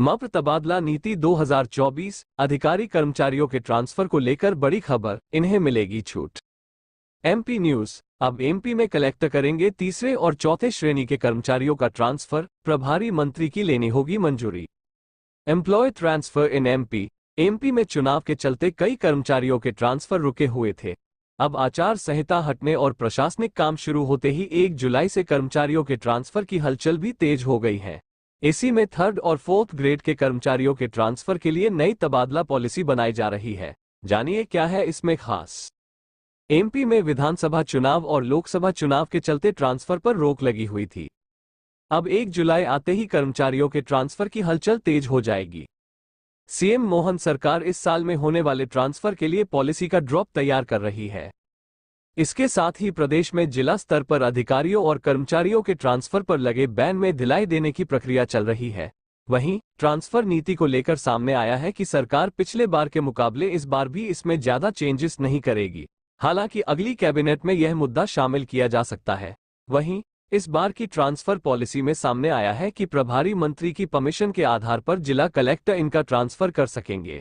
मप्र तबादला नीति 2024, अधिकारी कर्मचारियों के ट्रांसफर को लेकर बड़ी खबर, इन्हें मिलेगी छूट। MP news. अब एमपी में कलेक्टर करेंगे तीसरे और चौथे श्रेणी के कर्मचारियों का ट्रांसफर, प्रभारी मंत्री की लेनी होगी मंजूरी। एम्प्लॉय ट्रांसफर इन एमपी में चुनाव के चलते कई कर्मचारियों के ट्रांसफर रुके हुए थे। अब आचार संहिता हटने और प्रशासनिक काम शुरू होते ही 1 जुलाई से कर्मचारियों के ट्रांसफर की हलचल भी तेज हो गई है। इसी में 3rd और 4th ग्रेड के कर्मचारियों के ट्रांसफर के लिए नई तबादला पॉलिसी बनाई जा रही है। जानिए क्या है इसमें खास। एमपी में विधानसभा चुनाव और लोकसभा चुनाव के चलते ट्रांसफर पर रोक लगी हुई थी। अब 1 जुलाई आते ही कर्मचारियों के ट्रांसफर की हलचल तेज हो जाएगी। सीएम मोहन सरकार इस साल में होने वाले ट्रांसफर के लिए पॉलिसी का ड्रॉप तैयार कर रही है। इसके साथ ही प्रदेश में जिला स्तर पर अधिकारियों और कर्मचारियों के ट्रांसफर पर लगे बैन में ढिलाई देने की प्रक्रिया चल रही है। वहीं ट्रांसफर नीति को लेकर सामने आया है कि सरकार पिछले बार के मुकाबले इस बार भी इसमें ज्यादा चेंजेस नहीं करेगी। हालांकि अगली कैबिनेट में यह मुद्दा शामिल किया जा सकता है। वहीं इस बार की ट्रांसफर पॉलिसी में सामने आया है कि प्रभारी मंत्री की परमिशन के आधार पर जिला कलेक्टर इनका ट्रांसफर कर सकेंगे।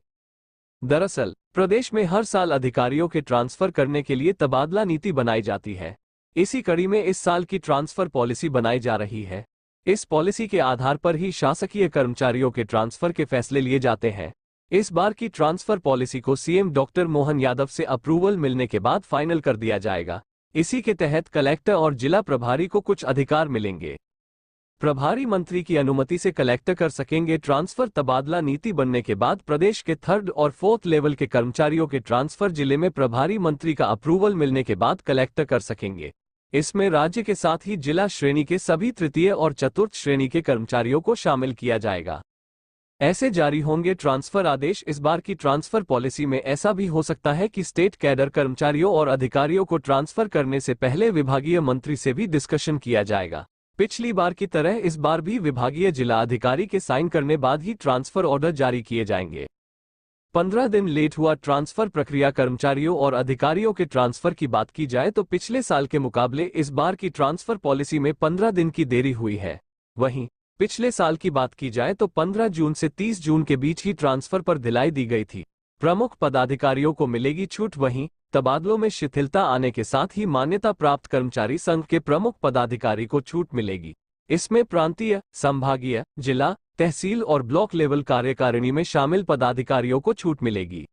दरअसल प्रदेश में हर साल अधिकारियों के ट्रांसफर करने के लिए तबादला नीति बनाई जाती है। इसी कड़ी में इस साल की ट्रांसफर पॉलिसी बनाई जा रही है। इस पॉलिसी के आधार पर ही शासकीय कर्मचारियों के ट्रांसफर के फैसले लिए जाते हैं। इस बार की ट्रांसफर पॉलिसी को सीएम डॉक्टर मोहन यादव से अप्रूवल मिलने के बाद फाइनल कर दिया जाएगा। इसी के तहत कलेक्टर और जिला प्रभारी को कुछ अधिकार मिलेंगे। प्रभारी मंत्री की अनुमति से कलेक्टर कर सकेंगे ट्रांसफर। तबादला नीति बनने के बाद प्रदेश के 3rd और 4th लेवल के कर्मचारियों के ट्रांसफर जिले में प्रभारी मंत्री का अप्रूवल मिलने के बाद कलेक्टर कर सकेंगे। इसमें राज्य के साथ ही जिला श्रेणी के सभी 3य और 4th श्रेणी के कर्मचारियों को शामिल किया जाएगा। ऐसे जारी होंगे ट्रांसफर आदेश। इस बार की ट्रांसफर पॉलिसी में ऐसा भी हो सकता है कि स्टेट कैडर कर्मचारियों और अधिकारियों को ट्रांसफर करने से पहले विभागीय मंत्री से भी डिस्कशन किया जाएगा। पिछली बार की तरह इस बार भी विभागीय जिला अधिकारी के साइन करने बाद ही ट्रांसफर ऑर्डर जारी किए जाएंगे। 15 दिन लेट हुआ ट्रांसफर प्रक्रिया। कर्मचारियों और अधिकारियों के ट्रांसफर की बात की जाए तो पिछले साल के मुकाबले इस बार की ट्रांसफर पॉलिसी में 15 दिन की देरी हुई है। वहीं पिछले साल की बात की जाए तो 15 जून से 30 जून के बीच ही ट्रांसफर पर ढिलाई दी गई थी। प्रमुख पदाधिकारियों को मिलेगी छूट। वहीं तबादलों में शिथिलता आने के साथ ही मान्यता प्राप्त कर्मचारी संघ के प्रमुख पदाधिकारी को छूट मिलेगी। इसमें प्रांतीय, संभागीय, जिला, तहसील और ब्लॉक लेवल कार्यकारिणी में शामिल पदाधिकारियों को छूट मिलेगी।